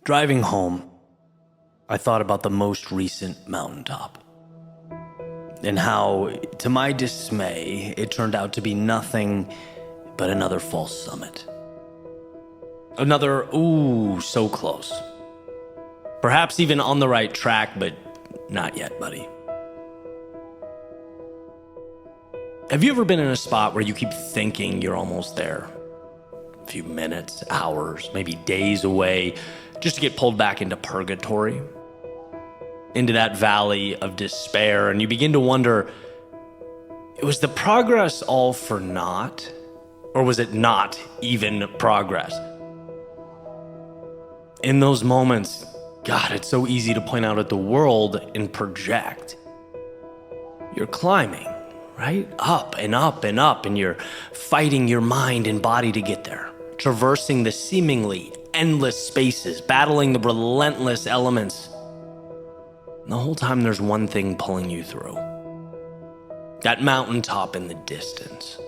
Driving home, I thought about the most recent mountaintop and how, to my dismay, it turned out to be nothing but another false summit. Another, so close. Perhaps even on the right track, but not yet, buddy. Have you ever been in a spot where you keep thinking you're almost there? A few minutes, hours, maybe days away, just to get pulled back into purgatory, into that valley of despair, and you begin to wonder, was the progress all for naught, or was it not even progress? In those moments, God, it's so easy to point out at the world and project. You're climbing, right? Up and up and up, and you're fighting your mind and body to get there, traversing the seemingly endless spaces, battling the relentless elements. And the whole time there's one thing pulling you through. That mountaintop in the distance.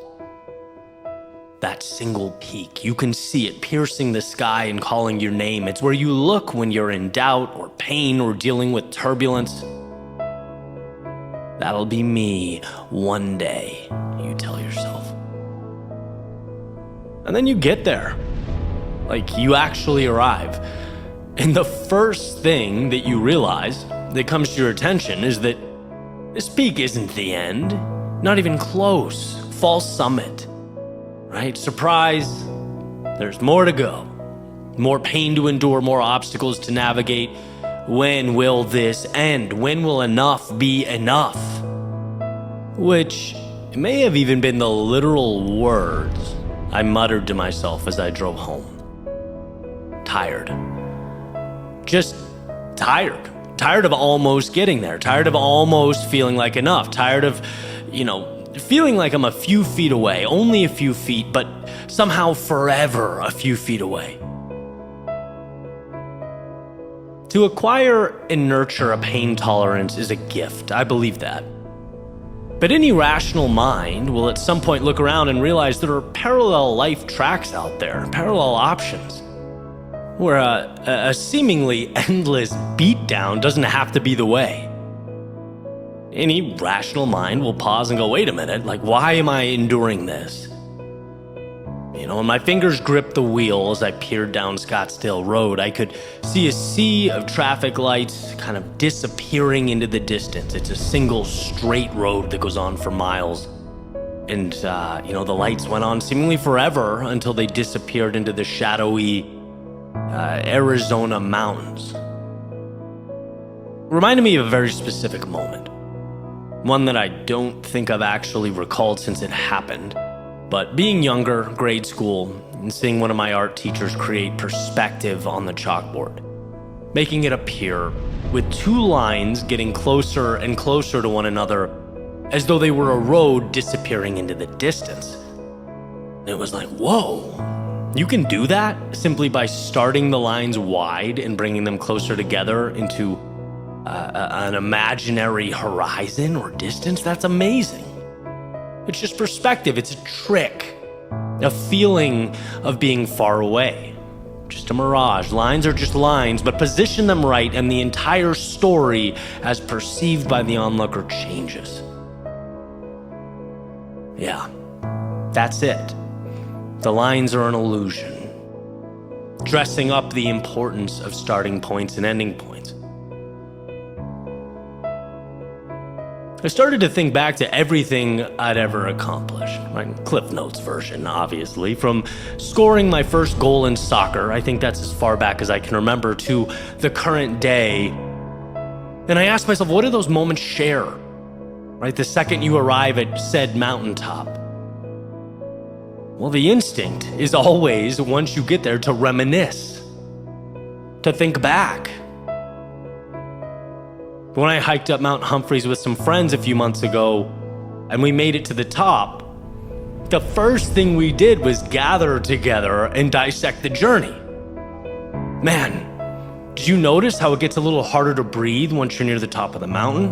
That single peak, you can see it piercing the sky and calling your name. It's where you look when you're in doubt or pain or dealing with turbulence. That'll be me one day, you tell yourself. And then you get there. Like, you actually arrive. And the first thing that you realize that comes to your attention is that this peak isn't the end. Not even close. False summit. Right? Surprise. There's more to go. More pain to endure, more obstacles to navigate. When will this end? When will enough be enough? Which may have even been the literal words I muttered to myself as I drove home. Tired. Just tired. Tired of almost getting there. Tired of almost feeling like enough. Tired of, feeling like I'm a few feet away. Only a few feet, but somehow forever a few feet away. To acquire and nurture a pain tolerance is a gift. I believe that. But any rational mind will at some point look around and realize there are parallel life tracks out there, parallel options, where a seemingly endless beatdown doesn't have to be the way. Any rational mind will pause and go, wait a minute, why am I enduring this? And my fingers gripped the wheel as I peered down Scottsdale Road. I could see a sea of traffic lights kind of disappearing into the distance. It's a single straight road that goes on for miles. And, the lights went on seemingly forever until they disappeared into the shadowy Arizona mountains. Reminded me of a very specific moment. One that I don't think I've actually recalled since it happened. But being younger, grade school, and seeing one of my art teachers create perspective on the chalkboard, making it appear with two lines getting closer and closer to one another as though they were a road disappearing into the distance. It was like, whoa. You can do that simply by starting the lines wide and bringing them closer together into an imaginary horizon or distance. That's amazing. It's just perspective. It's a trick, a feeling of being far away. Just a mirage. Lines are just lines, but position them right and the entire story as perceived by the onlooker changes. Yeah, that's it. The lines are an illusion, dressing up the importance of starting points and ending points. I started to think back to everything I'd ever accomplished. My Cliff Notes version, obviously. From scoring my first goal in soccer, I think that's as far back as I can remember, to the current day. And I asked myself, what do those moments share? Right, the second you arrive at said mountaintop. Well, the instinct is always, once you get there, to reminisce, to think back. When I hiked up Mount Humphreys with some friends a few months ago, and we made it to the top, the first thing we did was gather together and dissect the journey. Man, did you notice how it gets a little harder to breathe once you're near the top of the mountain?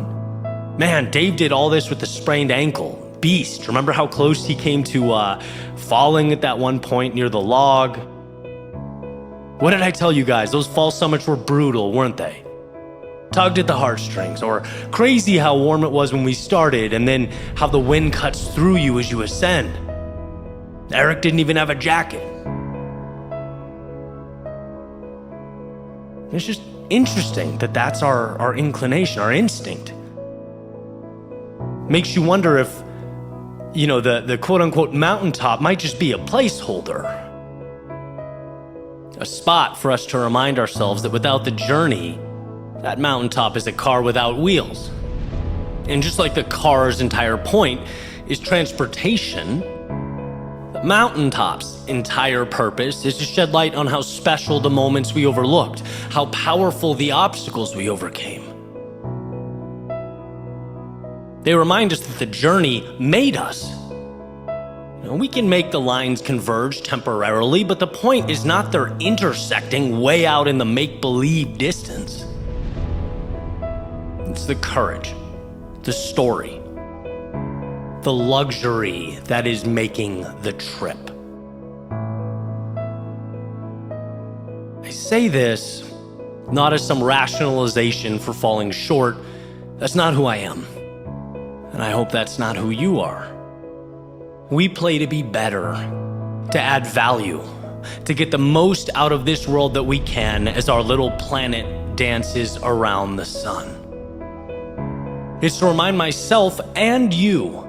Man, Dave did all this with a sprained ankle. Beast. Remember how close he came to falling at that one point near the log? What did I tell you guys? Those fall summits were brutal, weren't they? Tugged at the heartstrings, or crazy how warm it was when we started, and then how the wind cuts through you as you ascend. Eric didn't even have a jacket. It's just interesting that that's our inclination, our instinct. Makes you wonder if, the quote-unquote mountaintop might just be a placeholder. A spot for us to remind ourselves that without the journey, that mountaintop is a car without wheels. And just like the car's entire point is transportation, the mountaintop's entire purpose is to shed light on how special the moments we overlooked, how powerful the obstacles we overcame. They remind us that the journey made us. We can make the lines converge temporarily, but the point is not they're intersecting way out in the make-believe distance. It's the courage, the story, the luxury that is making the trip. I say this not as some rationalization for falling short. That's not who I am. And I hope that's not who you are. We play to be better, to add value, to get the most out of this world that we can as our little planet dances around the sun. It's to remind myself and you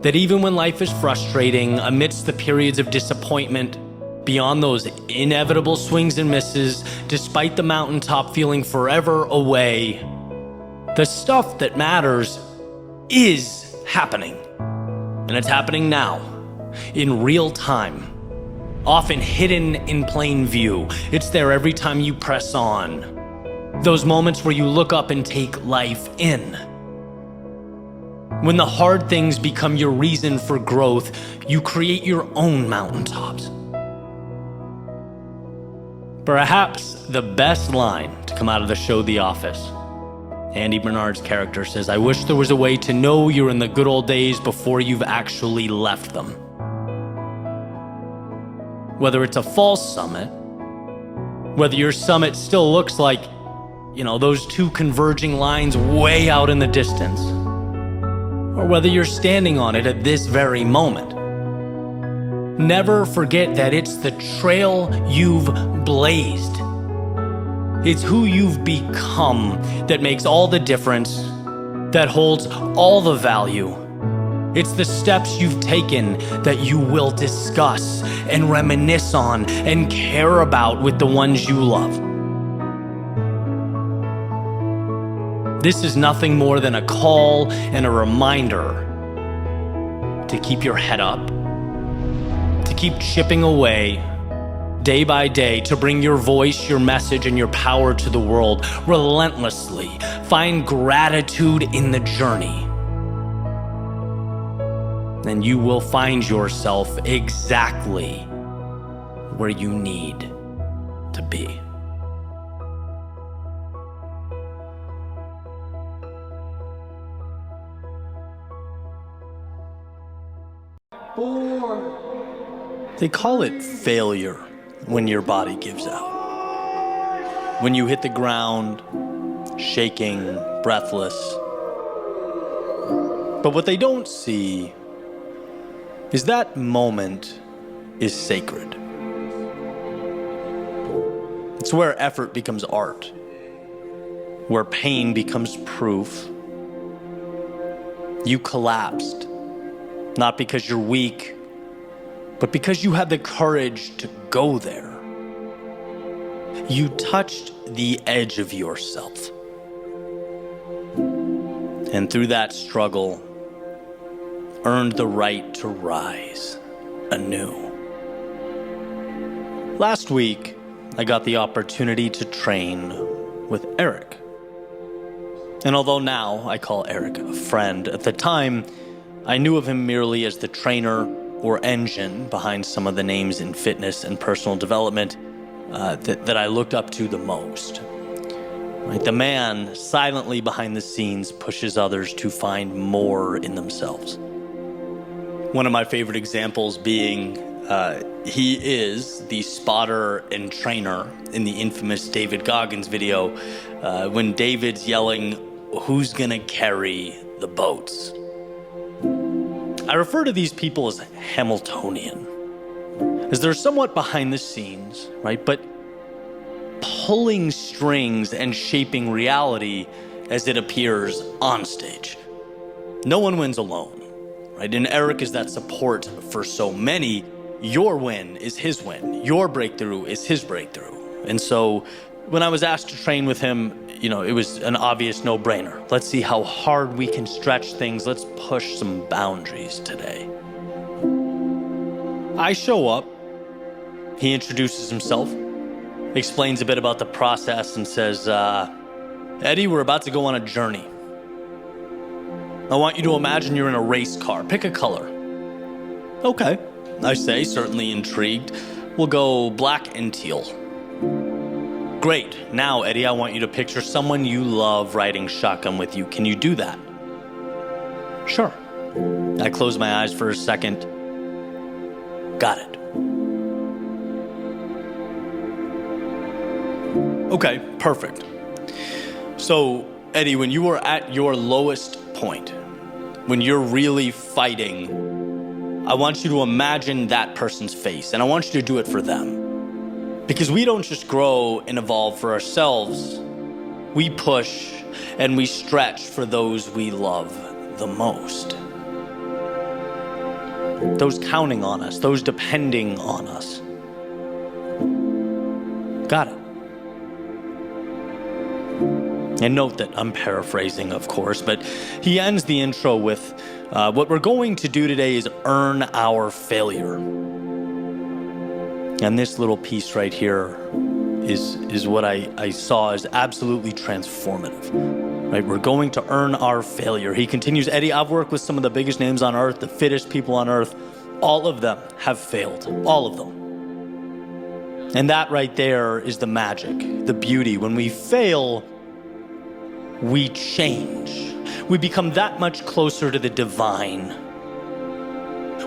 that even when life is frustrating, amidst the periods of disappointment, beyond those inevitable swings and misses, despite the mountaintop feeling forever away, the stuff that matters is happening. And it's happening now, in real time, often hidden in plain view. It's there every time you press on. Those moments where you look up and take life in. When the hard things become your reason for growth, you create your own mountaintops. Perhaps the best line to come out of the show The Office. Andy Bernard's character says, "I wish there was a way to know you're in the good old days before you've actually left them." Whether it's a false summit, whether your summit still looks like, those two converging lines way out in the distance, or whether you're standing on it at this very moment, never forget that it's the trail you've blazed. It's who you've become that makes all the difference, that holds all the value. It's the steps you've taken that you will discuss and reminisce on and care about with the ones you love. This is nothing more than a call and a reminder to keep your head up, to keep chipping away day by day, to bring your voice, your message, and your power to the world relentlessly. Find gratitude in the journey. And you will find yourself exactly where you need to be. They call it failure when your body gives out. When you hit the ground, shaking, breathless. But what they don't see is that moment is sacred. It's where effort becomes art, where pain becomes proof. You collapsed, not because you're weak, but because you had the courage to go there. You touched the edge of yourself. And through that struggle, earned the right to rise anew. Last week, I got the opportunity to train with Eric. And although now I call Eric a friend, at the time, I knew of him merely as the trainer or engine behind some of the names in fitness and personal development that I looked up to the most. Right? The man silently behind the scenes pushes others to find more in themselves. One of my favorite examples being He is the spotter and trainer in the infamous David Goggins video when David's yelling, "Who's gonna carry the boats?" I refer to these people as Hamiltonian, as they're somewhat behind the scenes, right? But pulling strings and shaping reality as it appears on stage. No one wins alone, right? And Eric is that support for so many. Your win is his win. Your breakthrough is his breakthrough. And so when I was asked to train with him, it was an obvious no-brainer. Let's see how hard we can stretch things. Let's push some boundaries today. I show up. He introduces himself, explains a bit about the process, and says, Eddie, we're about to go on a journey. I want you to imagine you're in a race car. Pick a color. Okay, I say, certainly intrigued. We'll go black and teal. Great. Now, Eddie, I want you to picture someone you love riding shotgun with you. Can you do that? Sure. I close my eyes for a second. Got it. Okay, perfect. So, Eddie, when you are at your lowest point, when you're really fighting, I want you to imagine that person's face, and I want you to do it for them. Because we don't just grow and evolve for ourselves. We push and we stretch for those we love the most. Those counting on us, those depending on us. Got it. And note that I'm paraphrasing, of course, but he ends the intro with, what we're going to do today is earn our failure. And this little piece right here is what I saw as absolutely transformative. Right? We're going to earn our failure. He continues, Eddie, I've worked with some of the biggest names on earth, the fittest people on earth. All of them have failed. All of them. And that right there is the magic, the beauty. When we fail, we change. We become that much closer to the divine.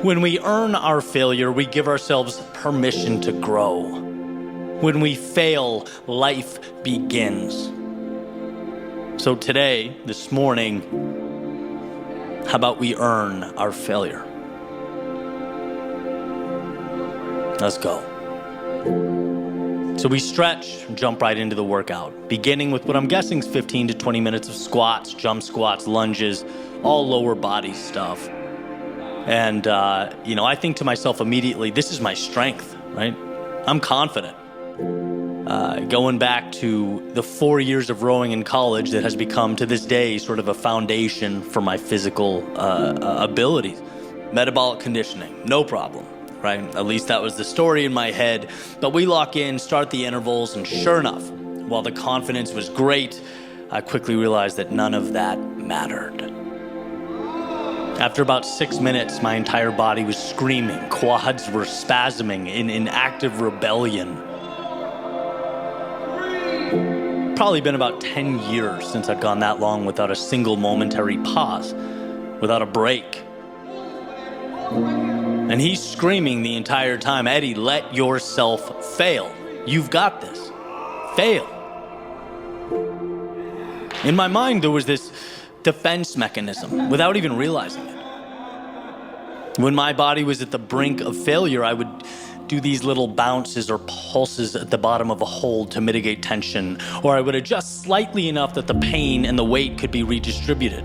When we earn our failure, we give ourselves permission to grow. When we fail, life begins. So today, this morning, how about we earn our failure? Let's go. So we stretch and jump right into the workout, beginning with what I'm guessing is 15 to 20 minutes of squats, jump squats, lunges, all lower body stuff. And, I think to myself immediately, this is my strength, right? I'm confident. Going back to the 4 years of rowing in college that has become to this day sort of a foundation for my physical abilities. Metabolic conditioning, no problem, right? At least that was the story in my head. But we lock in, start the intervals, and sure enough, while the confidence was great, I quickly realized that none of that mattered. After about 6 minutes, my entire body was screaming. Quads were spasming in active rebellion. Probably been about 10 years since I'd gone that long without a single momentary pause, without a break. And he's screaming the entire time, Eddie, let yourself fail. You've got this. Fail. In my mind, there was this defense mechanism without even realizing it. When my body was at the brink of failure, I would do these little bounces or pulses at the bottom of a hold to mitigate tension, or I would adjust slightly enough that the pain and the weight could be redistributed.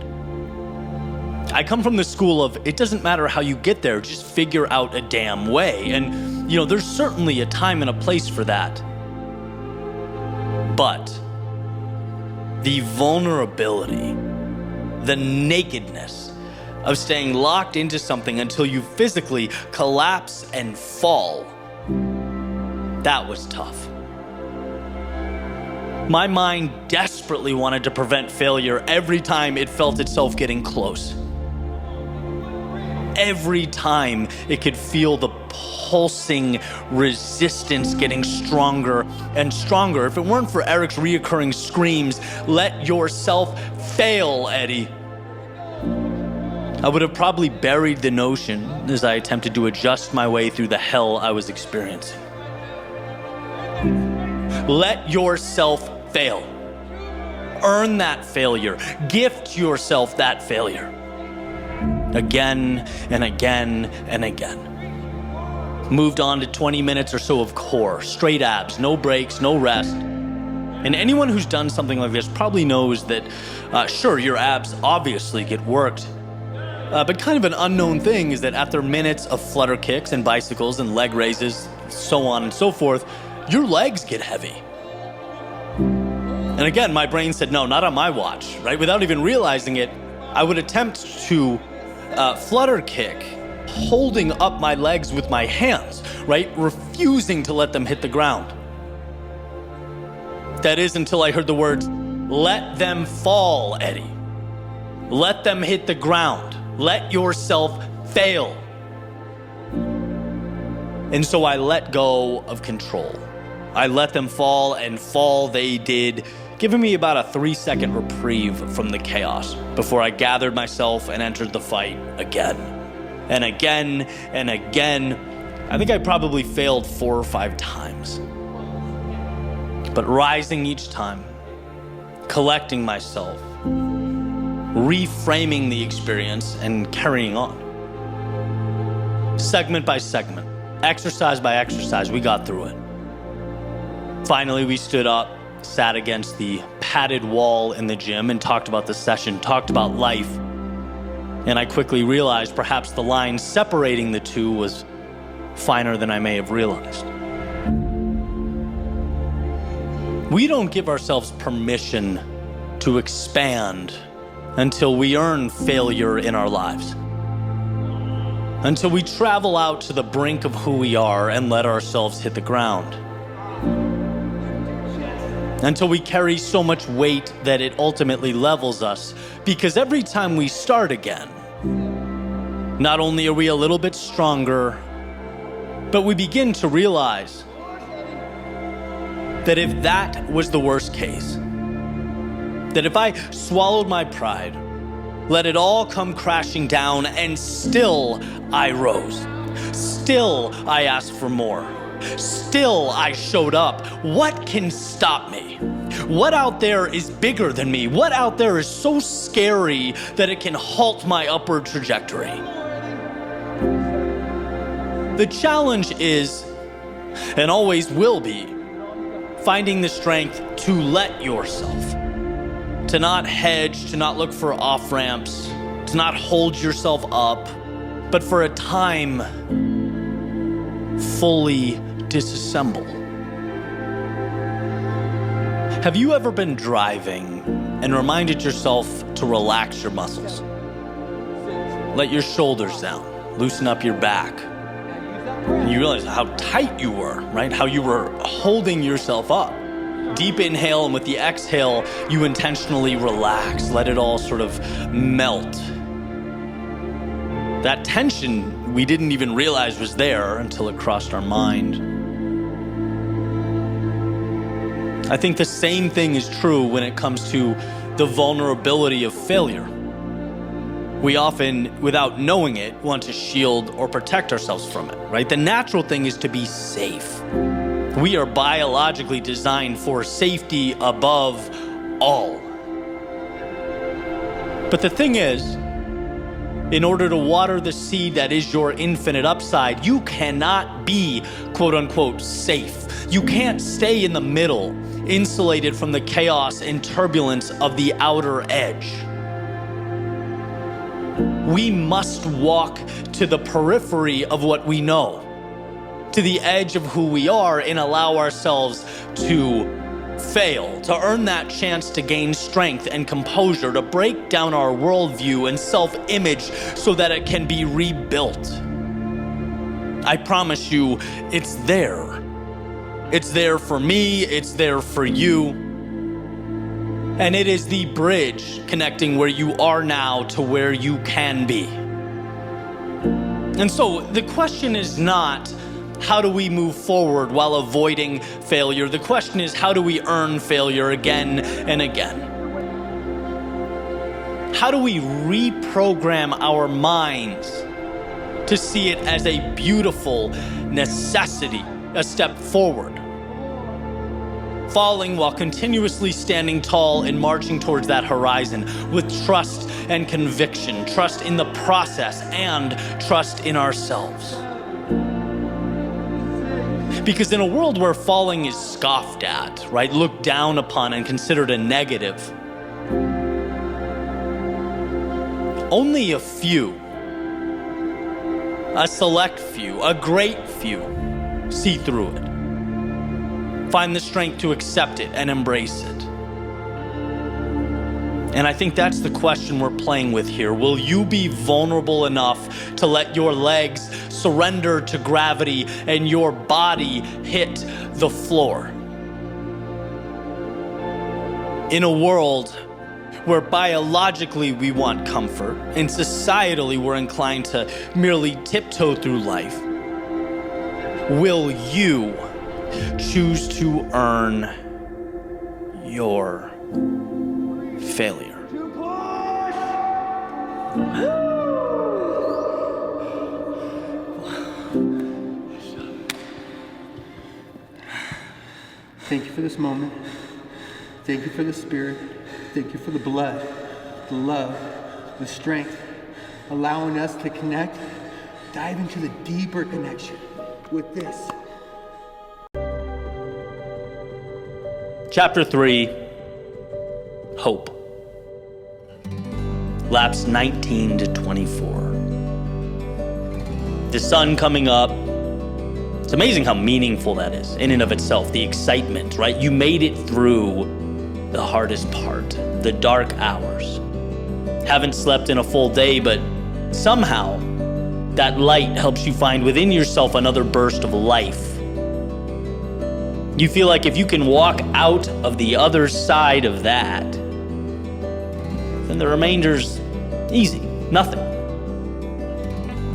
I come from the school of, it doesn't matter how you get there, just figure out a damn way. And, there's certainly a time and a place for that. But the vulnerability, the nakedness of staying locked into something until you physically collapse and fall, that was tough. My mind desperately wanted to prevent failure every time it felt itself getting close. Every time it could feel the pulsing resistance getting stronger and stronger. If it weren't for Eric's reoccurring screams, let yourself fail, Eddie. I would have probably buried the notion as I attempted to adjust my way through the hell I was experiencing. Let yourself fail. Earn that failure. Gift yourself that failure. Again and again and again. Moved on to 20 minutes or so of core, straight abs, no breaks, no rest. And anyone who's done something like this probably knows that, sure, your abs obviously get worked. But kind of an unknown thing is that after minutes of flutter kicks and bicycles and leg raises, so on and so forth, your legs get heavy. And again, my brain said, no, not on my watch, right? Without even realizing it, I would attempt to flutter kick, holding up my legs with my hands, right? Refusing to let them hit the ground. That is until I heard the words, let them fall, Eddie. Let them hit the ground. Let yourself fail. And so I let go of control. I let them fall, and fall they did, giving me about a 3-second reprieve from the chaos before I gathered myself and entered the fight again. And again and again. I think I probably failed 4 or 5 times. But rising each time, collecting myself, reframing the experience, and carrying on. Segment by segment, exercise by exercise, we got through it. Finally, we stood up, sat against the padded wall in the gym, and talked about the session, talked about life. And I quickly realized perhaps the line separating the two was finer than I may have realized. We don't give ourselves permission to expand until we earn failure in our lives. Until we travel out to the brink of who we are and let ourselves hit the ground. Until we carry so much weight that it ultimately levels us. Because every time we start again, not only are we a little bit stronger, but we begin to realize that if that was the worst case, that if I swallowed my pride, let it all come crashing down, and still I rose, still I asked for more, still I showed up, what can stop me? What out there is bigger than me? What out there is so scary that it can halt my upward trajectory? The challenge is, and always will be, finding the strength to let yourself, to not hedge, to not look for off-ramps, to not hold yourself up, but for a time, fully disassemble. Have you ever been driving and reminded yourself to relax your muscles? Let your shoulders down, loosen up your back. And you realize how tight you were, right? How you were holding yourself up. Deep inhale, and with the exhale, you intentionally relax. Let it all sort of melt. That tension we didn't even realize was there until it crossed our mind. I think the same thing is true when it comes to the vulnerability of failure. We often, without knowing it, want to shield or protect ourselves from it, right? The natural thing is to be safe. We are biologically designed for safety above all. But the thing is, in order to water the seed that is your infinite upside, you cannot be, quote unquote, safe. You can't stay in the middle, insulated from the chaos and turbulence of the outer edge. We must walk to the periphery of what we know, to the edge of who we are, and allow ourselves to fail, to earn that chance to gain strength and composure, to break down our worldview and self-image so that it can be rebuilt. I promise you, it's there. It's there for me, it's there for you. And it is the bridge connecting where you are now to where you can be. And so the question is not, how do we move forward while avoiding failure? The question is, how do we earn failure again and again? How do we reprogram our minds to see it as a beautiful necessity, a step forward? Falling while continuously standing tall and marching towards that horizon with trust and conviction, trust in the process and trust in ourselves. Because in a world where falling is scoffed at, right, looked down upon and considered a negative, only a few, a select few, a great few, see through it. Find the strength to accept it and embrace it. And I think that's the question we're playing with here. Will you be vulnerable enough to let your legs surrender to gravity and your body hit the floor? In a world where biologically we want comfort and societally we're inclined to merely tiptoe through life, will you choose to earn your failure? Thank you for this moment. Thank you for the spirit. Thank you for the blood, the love, the strength, allowing us to connect, dive into the deeper connection with this. Chapter 3, Hope. Laps 19 to 24. The sun coming up. It's amazing how meaningful that is in and of itself, the excitement, right? You made it through the hardest part, the dark hours. Haven't slept in a full day, but somehow that light helps you find within yourself another burst of life. You feel like if you can walk out of the other side of that, then the remainder's easy, nothing.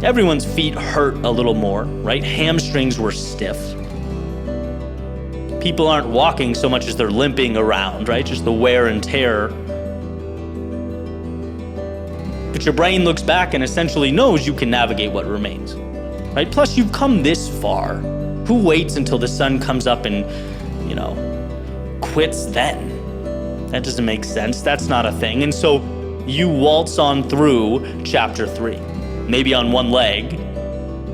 Everyone's feet hurt a little more, right? Hamstrings were stiff. People aren't walking so much as they're limping around, right? Just the wear and tear. But your brain looks back and essentially knows you can navigate what remains, right? Plus, you've come this far. Who waits until the sun comes up and, quits then? That doesn't make sense. That's not a thing. And so you waltz on through chapter 3. Maybe on one leg,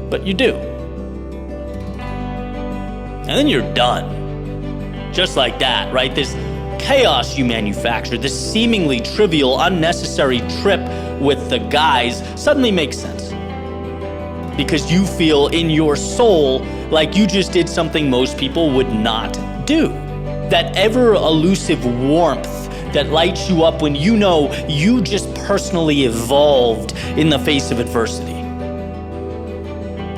but you do. And then you're done. Just like that, right? This chaos you manufactured, this seemingly trivial, unnecessary trip with the guys suddenly makes sense. Because you feel in your soul like you just did something most people would not do. That ever elusive warmth that lights you up when you know you just personally evolved in the face of adversity.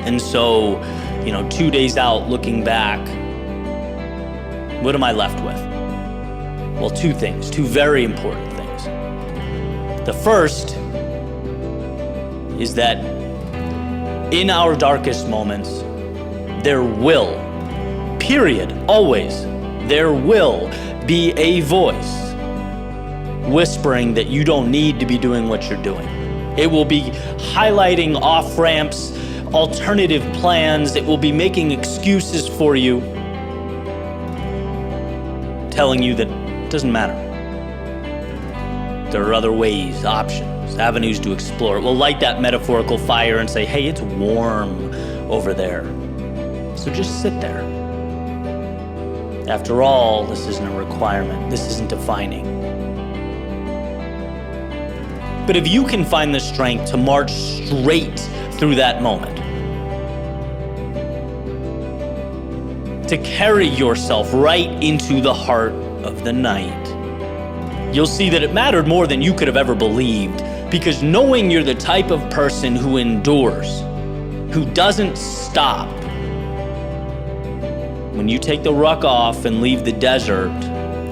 And so, 2 days out looking back, what am I left with? Well, two things, two very important things. The first is that in our darkest moments, there will, period, always, there will be a voice whispering that you don't need to be doing what you're doing. It will be highlighting off-ramps, alternative plans. It will be making excuses for you, telling you that it doesn't matter. There are other ways, options, avenues to explore. It will light that metaphorical fire and say, hey, it's warm over there. So just sit there. After all, this isn't a requirement. This isn't defining. But if you can find the strength to march straight through that moment, to carry yourself right into the heart of the night, you'll see that it mattered more than you could have ever believed, because knowing you're the type of person who endures, who doesn't stop, when you take the ruck off and leave the desert,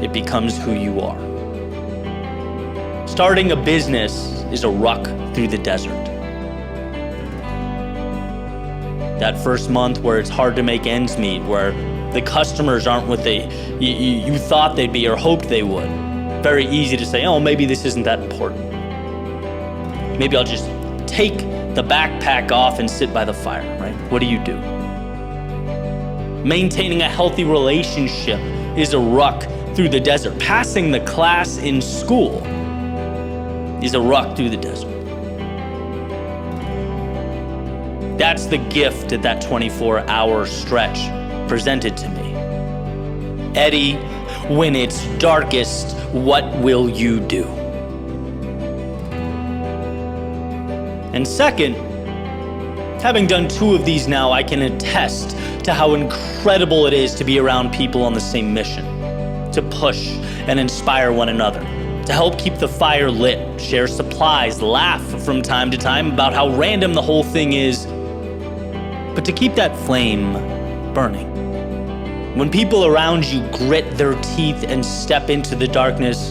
it becomes who you are. Starting a business is a ruck through the desert. That first month where it's hard to make ends meet, where the customers aren't what you thought they'd be or hoped they would. Very easy to say, oh, maybe this isn't that important. Maybe I'll just take the backpack off and sit by the fire, right? What do? Maintaining a healthy relationship is a ruck through the desert. Passing the class in school is a ruck through the desert. That's the gift at that 24-hour stretch presented to me. Eddie, when it's darkest, what will you do? And second, having done 2 of these now, I can attest to how incredible it is to be around people on the same mission, to push and inspire one another, to help keep the fire lit, share supplies, laugh from time to time about how random the whole thing is, but to keep that flame burning. When people around you grit their teeth and step into the darkness,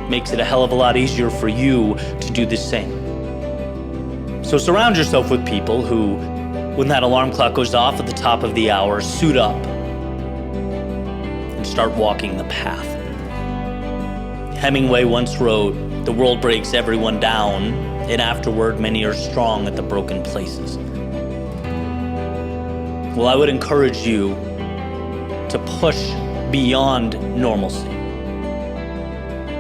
makes it a hell of a lot easier for you to do the same. So surround yourself with people who, when that alarm clock goes off at the top of the hour, suit up and start walking the path. Hemingway once wrote, "The world breaks everyone down, and afterward many are strong at the broken places." Well, I would encourage you to push beyond normalcy.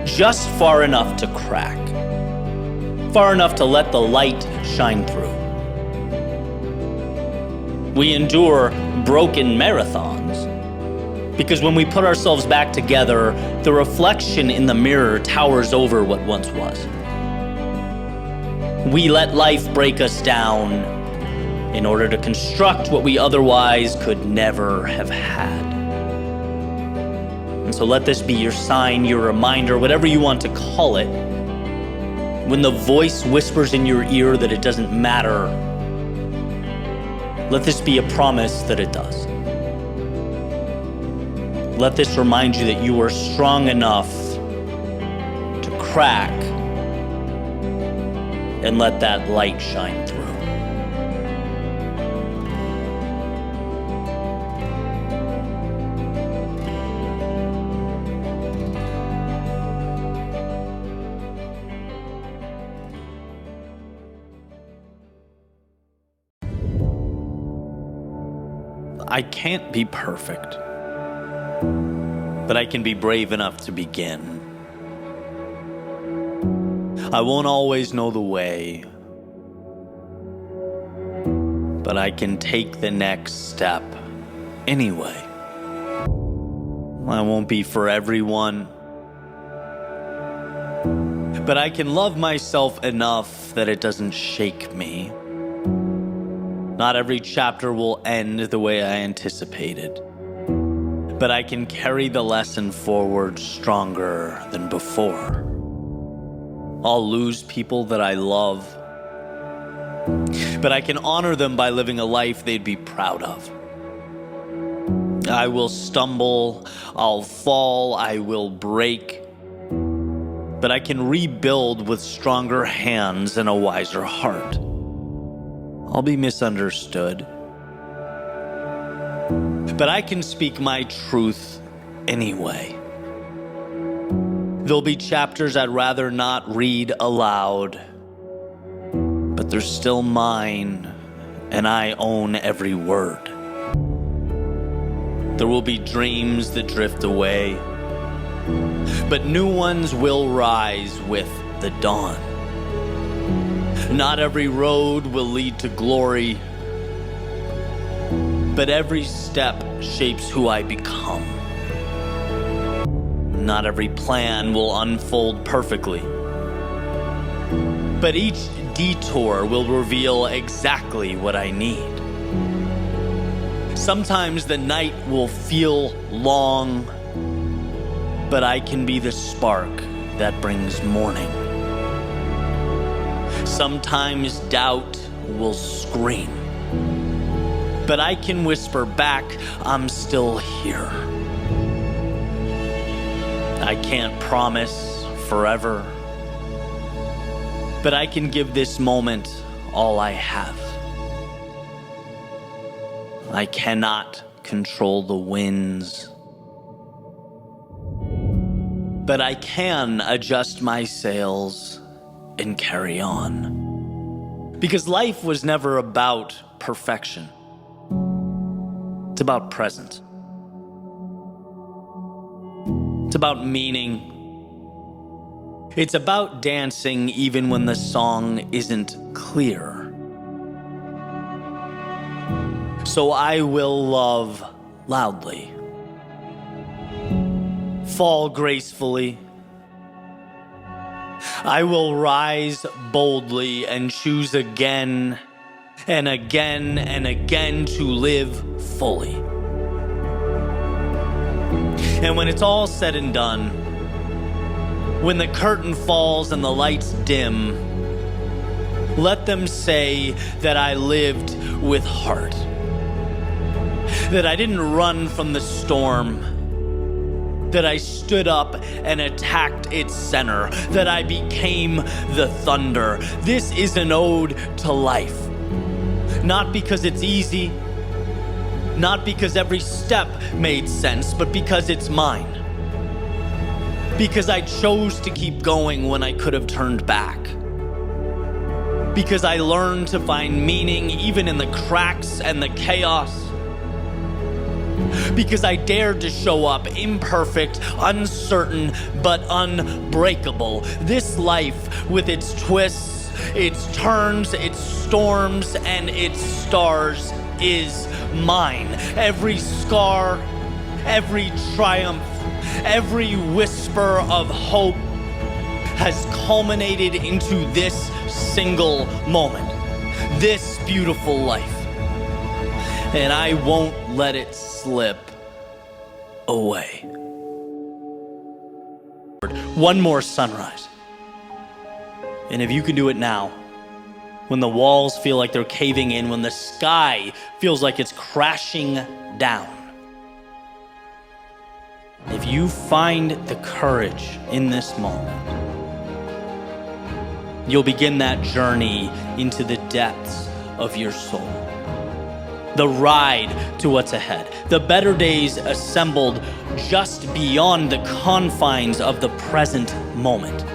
Just far enough to crack. Far enough to let the light shine through. We endure broken marathons because when we put ourselves back together, the reflection in the mirror towers over what once was. We let life break us down in order to construct what we otherwise could never have had. And so let this be your sign, your reminder, whatever you want to call it. When the voice whispers in your ear that it doesn't matter, let this be a promise that it does. Let this remind you that you are strong enough to crack and let that light shine through. I can't be perfect, but I can be brave enough to begin. I won't always know the way, but I can take the next step anyway. I won't be for everyone, but I can love myself enough that it doesn't shake me. Not every chapter will end the way I anticipated, but I can carry the lesson forward stronger than before. I'll lose people that I love, but I can honor them by living a life they'd be proud of. I will stumble, I'll fall, I will break, but I can rebuild with stronger hands and a wiser heart. I'll be misunderstood, but I can speak my truth anyway. There'll be chapters I'd rather not read aloud, but they're still mine, and I own every word. There will be dreams that drift away, but new ones will rise with the dawn. Not every road will lead to glory, but every step shapes who I become. Not every plan will unfold perfectly, but each detour will reveal exactly what I need. Sometimes the night will feel long, but I can be the spark that brings morning. Sometimes doubt will scream, but I can whisper back, I'm still here. I can't promise forever, but I can give this moment all I have. I cannot control the winds, but I can adjust my sails and carry on. Because life was never about perfection. It's about presence. It's about meaning. It's about dancing even when the song isn't clear. So I will love loudly, fall gracefully. I will rise boldly and choose again and again and again to live fully. And when it's all said and done, when the curtain falls and the lights dim, let them say that I lived with heart, that I didn't run from the storm, that I stood up and attacked its center, that I became the thunder. This is an ode to life. Not because it's easy, not because every step made sense, but because it's mine. Because I chose to keep going when I could have turned back. Because I learned to find meaning even in the cracks and the chaos. Because I dared to show up imperfect, uncertain, but unbreakable. This life with its twists, its turns, its storms, and its stars is mine. Every scar, every triumph, every whisper of hope has culminated into this single moment, this beautiful life. And I won't let it slip away. One more sunrise. And if you can do it now, when the walls feel like they're caving in, when the sky feels like it's crashing down, if you find the courage in this moment, you'll begin that journey into the depths of your soul. The ride to what's ahead. The better days assembled just beyond the confines of the present moment.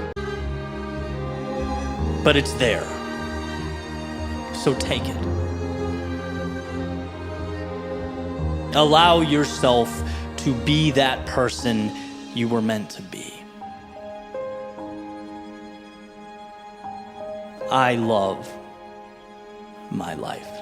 But it's there. So take it. Allow yourself to be that person you were meant to be. I love my life.